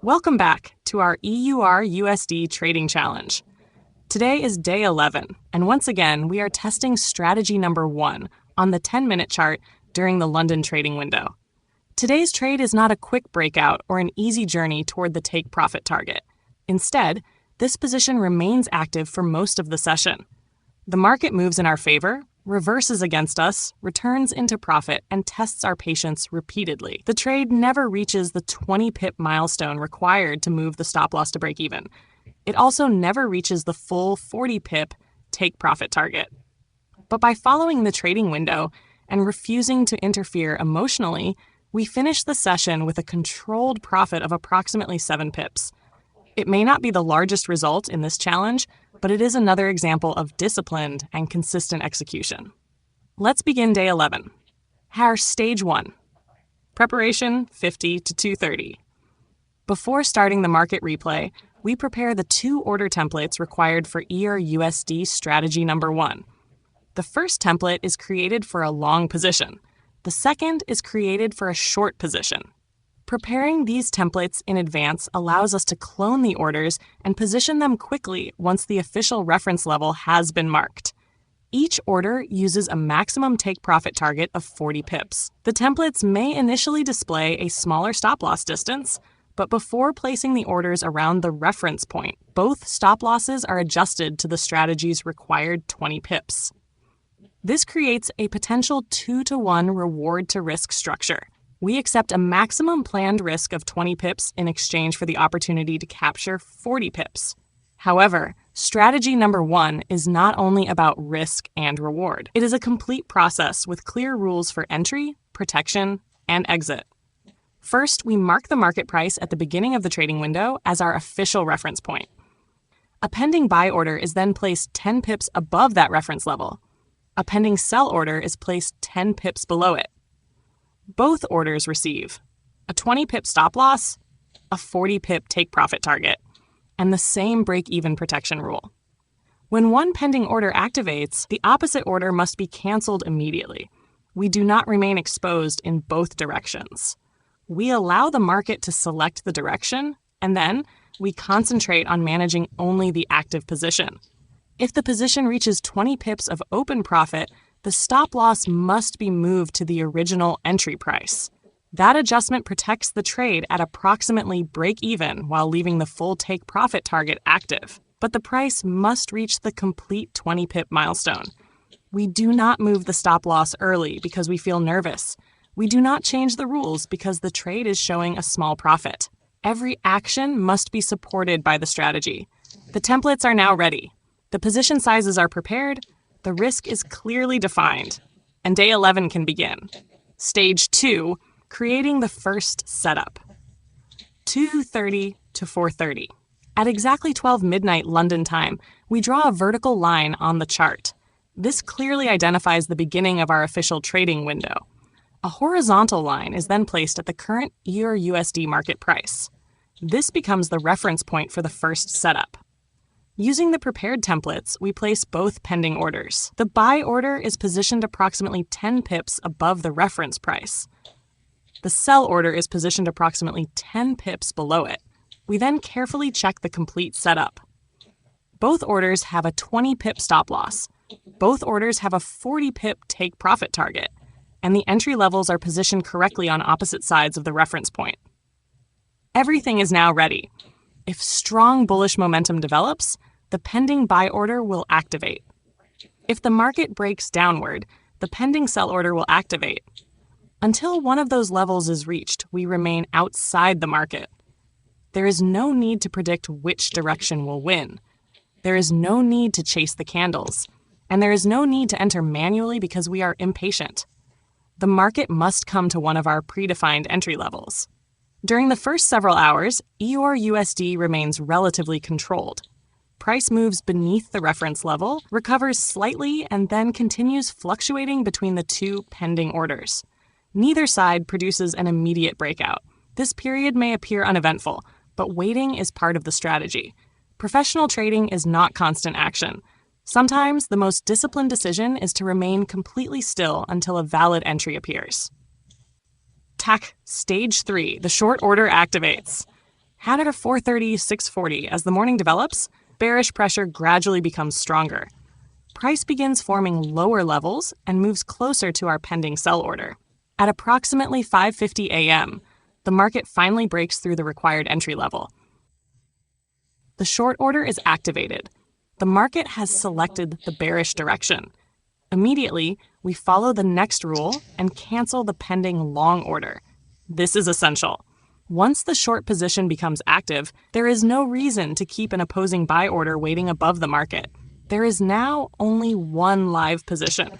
Welcome back to our EUR USD Trading Challenge. Today is day 11, and once again, we are testing strategy number 1 on the 10-minute chart during the London trading window. Today's trade is not a quick breakout or an easy journey toward the take profit target. Instead, this position remains active for most of the session. The market moves in our favor, reverses against us, returns into profit, and tests our patience repeatedly. The trade never reaches the 20-pip milestone required to move the stop loss to break even. It also never reaches the full 40-pip take profit target. But by following the trading window and refusing to interfere emotionally, we finish the session with a controlled profit of approximately 7 pips. It may not be the largest result in this challenge, but it is another example of disciplined and consistent execution. Let's begin day 11. Our stage 1. Preparation 50 to 230. Before starting the market replay, we prepare the 2 order templates required for EUR USD Strategy Number 1. The first template is created for a long position. The second is created for a short position. Preparing these templates in advance allows us to clone the orders and position them quickly once the official reference level has been marked. Each order uses a maximum take profit target of 40 pips. The templates may initially display a smaller stop loss distance, but before placing the orders around the reference point, both stop losses are adjusted to the strategy's required 20 pips. This creates a potential 2-to-1 reward to risk structure. We accept a maximum planned risk of 20 pips in exchange for the opportunity to capture 40 pips. However, strategy number 1 is not only about risk and reward. It is a complete process with clear rules for entry, protection, and exit. First, we mark the market price at the beginning of the trading window as our official reference point. A pending buy order is then placed 10 pips above that reference level. A pending sell order is placed 10 pips below it. Both orders receive a 20-pip stop loss, a 40-pip take profit target, and the same break-even protection rule. When one pending order activates, the opposite order must be canceled immediately. We do not remain exposed in both directions. We allow the market to select the direction, and then we concentrate on managing only the active position. If the position reaches 20 pips of open profit, the stop loss must be moved to the original entry price. That adjustment protects the trade at approximately break even while leaving the full take profit target active. But the price must reach the complete 20-pip milestone. We do not move the stop loss early because we feel nervous. We do not change the rules because the trade is showing a small profit. Every action must be supported by the strategy. The templates are now ready. The position sizes are prepared. The risk is clearly defined, and day 11 can begin. Stage 2, creating the first setup. 2:30 to 4:30. At exactly 12 midnight London time, we draw a vertical line on the chart. This clearly identifies the beginning of our official trading window. A horizontal line is then placed at the current EUR USD market price. This becomes the reference point for the first setup. Using the prepared templates, we place both pending orders. The buy order is positioned approximately 10 pips above the reference price. The sell order is positioned approximately 10 pips below it. We then carefully check the complete setup. Both orders have a 20-pip stop loss. Both orders have a 40-pip take profit target, and the entry levels are positioned correctly on opposite sides of the reference point. Everything is now ready. If strong bullish momentum develops, the pending buy order will activate. If the market breaks downward, the pending sell order will activate. Until one of those levels is reached, we remain outside the market. There is no need to predict which direction will win. There is no need to chase the candles, and there is no need to enter manually because we are impatient. The market must come to one of our predefined entry levels. During the first several hours, EUR USD remains relatively controlled. Price moves beneath the reference level, recovers slightly, and then continues fluctuating between the two pending orders. Neither side produces an immediate breakout. This period may appear uneventful, but waiting is part of the strategy. Professional trading is not constant action. Sometimes the most disciplined decision is to remain completely still until a valid entry appears. Stage 3, the short order activates. At 4:30, 6:40, as the morning develops, bearish pressure gradually becomes stronger. Price begins forming lower levels and moves closer to our pending sell order. At approximately 5:50 a.m., the market finally breaks through the required entry level. The short order is activated. The market has selected the bearish direction. Immediately, we follow the next rule and cancel the pending long order. This is essential. Once the short position becomes active, there is no reason to keep an opposing buy order waiting above the market. There is now only one live position.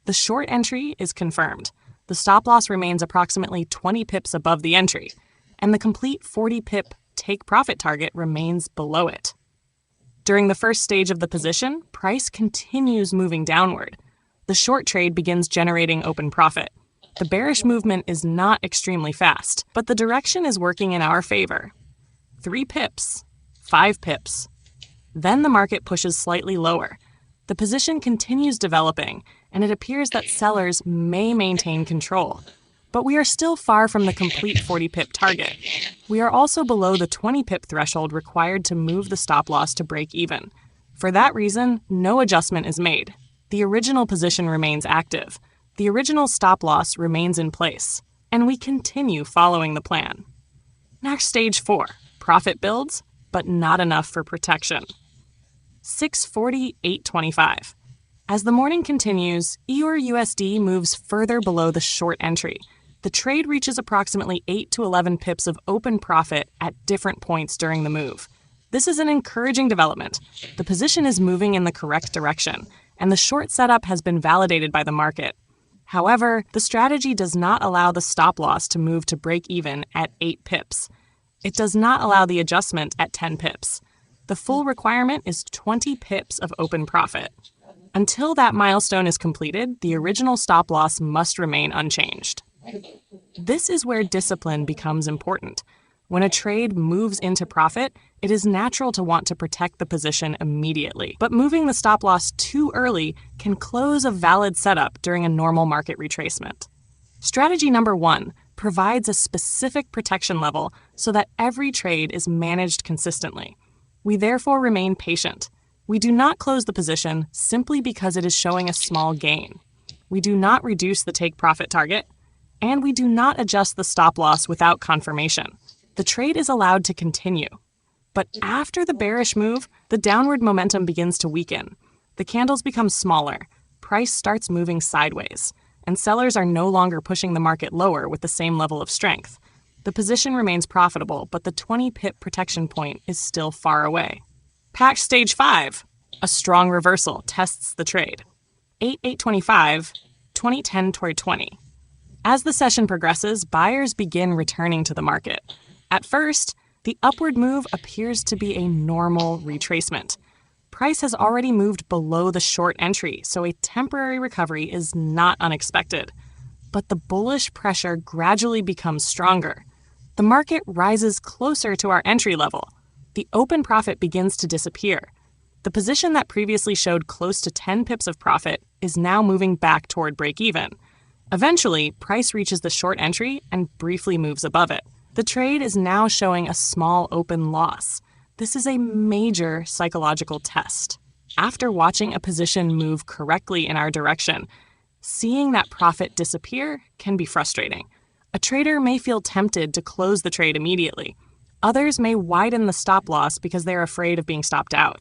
The short entry is confirmed. The stop loss remains approximately 20 pips above the entry, and the complete 40 pip take profit target remains below it. During the first stage of the position, price continues moving downward. The short trade begins generating open profit. The bearish movement is not extremely fast, but the direction is working in our favor. 3 pips, 5 pips. Then the market pushes slightly lower. The position continues developing, and it appears that sellers may maintain control. But we are still far from the complete 40 pip target. We are also below the 20 pip threshold required to move the stop loss to break even. For that reason, no adjustment is made. The original position remains active. The original stop loss remains in place, and we continue following the plan. Next, stage 4. Profit builds, but not enough for protection. 6:40, 8:25. As the morning continues, EUR USD moves further below the short entry. The trade reaches approximately 8 to 11 pips of open profit at different points during the move. This is an encouraging development. The position is moving in the correct direction, and the short setup has been validated by the market. However, the strategy does not allow the stop loss to move to break even at 8 pips. It does not allow the adjustment at 10 pips. The full requirement is 20 pips of open profit. Until that milestone is completed, the original stop loss must remain unchanged. This is where discipline becomes important. When a trade moves into profit, it is natural to want to protect the position immediately. But moving the stop loss too early can close a valid setup during a normal market retracement. Strategy number 1 provides a specific protection level so that every trade is managed consistently. We therefore remain patient. We do not close the position simply because it is showing a small gain. We do not reduce the take profit target, and we do not adjust the stop loss without confirmation. The trade is allowed to continue. But after the bearish move, the downward momentum begins to weaken. The candles become smaller, price starts moving sideways, and sellers are no longer pushing the market lower with the same level of strength. The position remains profitable, but the 20 pip protection point is still far away. Patch stage 5. A strong reversal tests the trade. 8/8/25, 2010 toward 20. As the session progresses, buyers begin returning to the market. At first, the upward move appears to be a normal retracement. Price has already moved below the short entry, so a temporary recovery is not unexpected. But the bullish pressure gradually becomes stronger. The market rises closer to our entry level. The open profit begins to disappear. The position that previously showed close to 10 pips of profit is now moving back toward break-even. Eventually, price reaches the short entry and briefly moves above it. The trade is now showing a small open loss. This is a major psychological test. After watching a position move correctly in our direction, seeing that profit disappear can be frustrating. A trader may feel tempted to close the trade immediately. Others may widen the stop loss because they're afraid of being stopped out.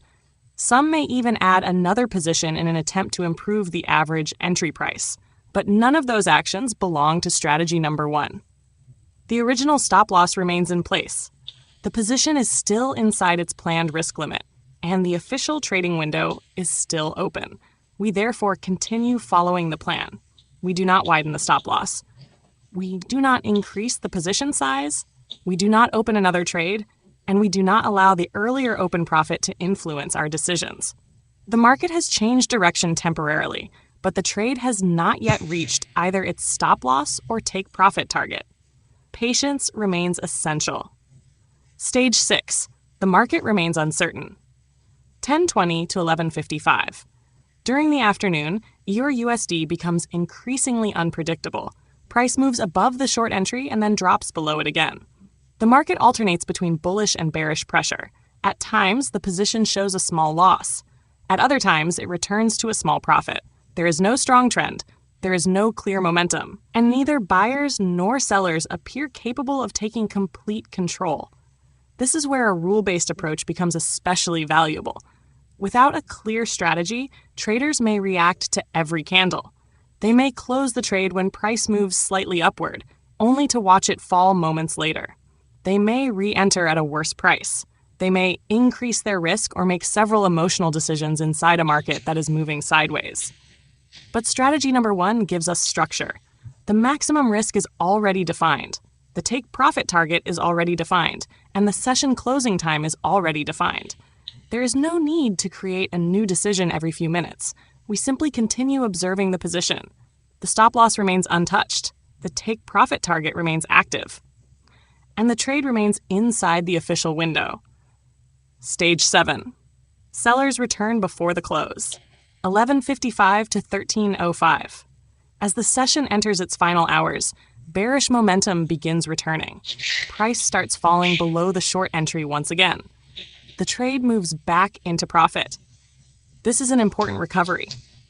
Some may even add another position in an attempt to improve the average entry price. But none of those actions belong to strategy number 1. The original stop loss remains in place. The position is still inside its planned risk limit, and the official trading window is still open. We therefore continue following the plan. We do not widen the stop loss. We do not increase the position size. We do not open another trade, and we do not allow the earlier open profit to influence our decisions. The market has changed direction temporarily, but the trade has not yet reached either its stop loss or take profit target. Patience remains essential. Stage 6. The market remains uncertain. 10:20 to 11:55. During the afternoon, EUR USD becomes increasingly unpredictable. Price moves above the short entry and then drops below it again. The market alternates between bullish and bearish pressure. At times, the position shows a small loss. At other times, it returns to a small profit. There is no strong trend. There is no clear momentum. And neither buyers nor sellers appear capable of taking complete control. This is where a rule-based approach becomes especially valuable. Without a clear strategy, traders may react to every candle. They may close the trade when price moves slightly upward, only to watch it fall moments later. They may re-enter at a worse price. They may increase their risk or make several emotional decisions inside a market that is moving sideways. But strategy number 1 gives us structure. The maximum risk is already defined. The take profit target is already defined, and the session closing time is already defined. There is no need to create a new decision every few minutes. We simply continue observing the position. The stop loss remains untouched. The take profit target remains active. And the trade remains inside the official window. Stage 7. Sellers return before the close. 11:55 to 13:05. As the session enters its final hours, bearish momentum begins returning. Price starts falling below the short entry once again. The trade moves back into profit. This is an important recovery.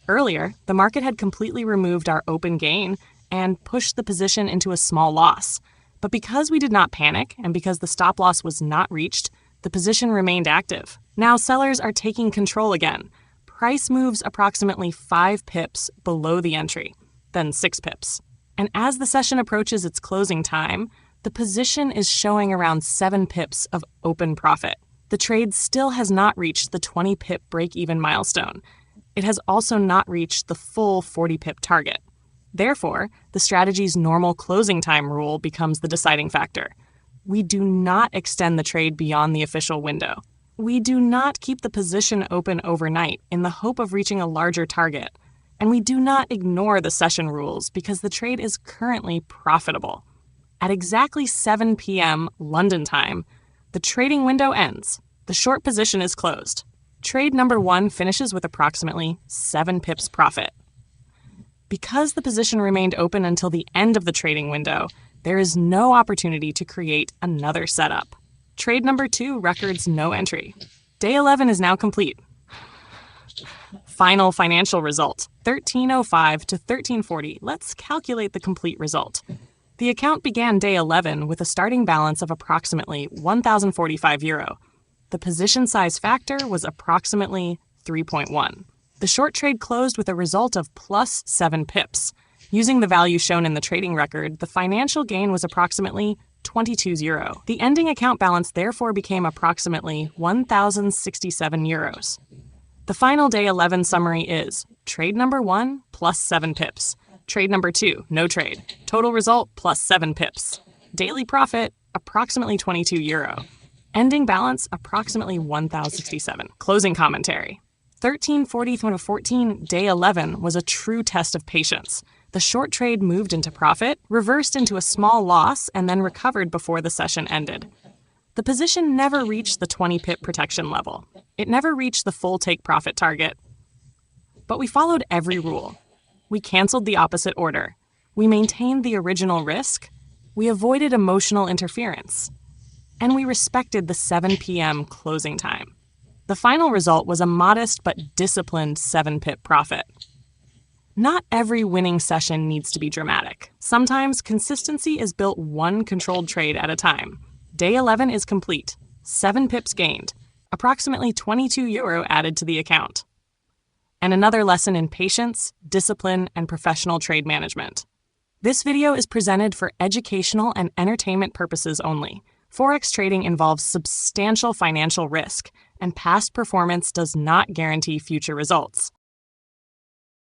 Earlier, the market had completely removed our open gain and pushed the position into a small loss. But because we did not panic and because the stop loss was not reached, the position remained active. Now sellers are taking control again. Price moves approximately 5 pips below the entry, then 6 pips. And as the session approaches its closing time, the position is showing around 7 pips of open profit. The trade still has not reached the 20 pip break-even milestone. It has also not reached the full 40 pip target. Therefore, the strategy's normal closing time rule becomes the deciding factor. We do not extend the trade beyond the official window. We do not keep the position open overnight in the hope of reaching a larger target. And we do not ignore the session rules because the trade is currently profitable. At exactly 7 p.m. London time, the trading window ends. The short position is closed. Trade number 1 finishes with approximately 7 pips profit. Because the position remained open until the end of the trading window, there is no opportunity to create another setup. Trade number 2 records no entry. Day 11 is now complete. Final financial result, 13:05 to 13:40. Let's calculate the complete result. The account began day 11 with a starting balance of approximately 1,045 euro. The position size factor was approximately 3.1. The short trade closed with a result of plus 7 pips. Using the value shown in the trading record, the financial gain was approximately 22 euro. The ending account balance therefore became approximately 1,067 euros. The final day 11 summary is trade number 1 plus 7 pips. Trade number 2, no trade. Total result plus 7 pips. Daily profit, approximately 22 euro. Ending balance, approximately 1,067. Closing commentary. 13:40 to 14, day 11 was a true test of patience. The short trade moved into profit, reversed into a small loss, and then recovered before the session ended. The position never reached the 20 pip protection level. It never reached the full take profit target. But we followed every rule. We canceled the opposite order. We maintained the original risk. We avoided emotional interference. And we respected the 7 p.m. closing time. The final result was a modest but disciplined 7 pip profit. Not every winning session needs to be dramatic. Sometimes consistency is built one controlled trade at a time. Day 11 is complete. 7 pips gained. Approximately 22 euro added to the account. And another lesson in patience, discipline, and professional trade management. This video is presented for educational and entertainment purposes only. Forex trading involves substantial financial risk, and past performance does not guarantee future results.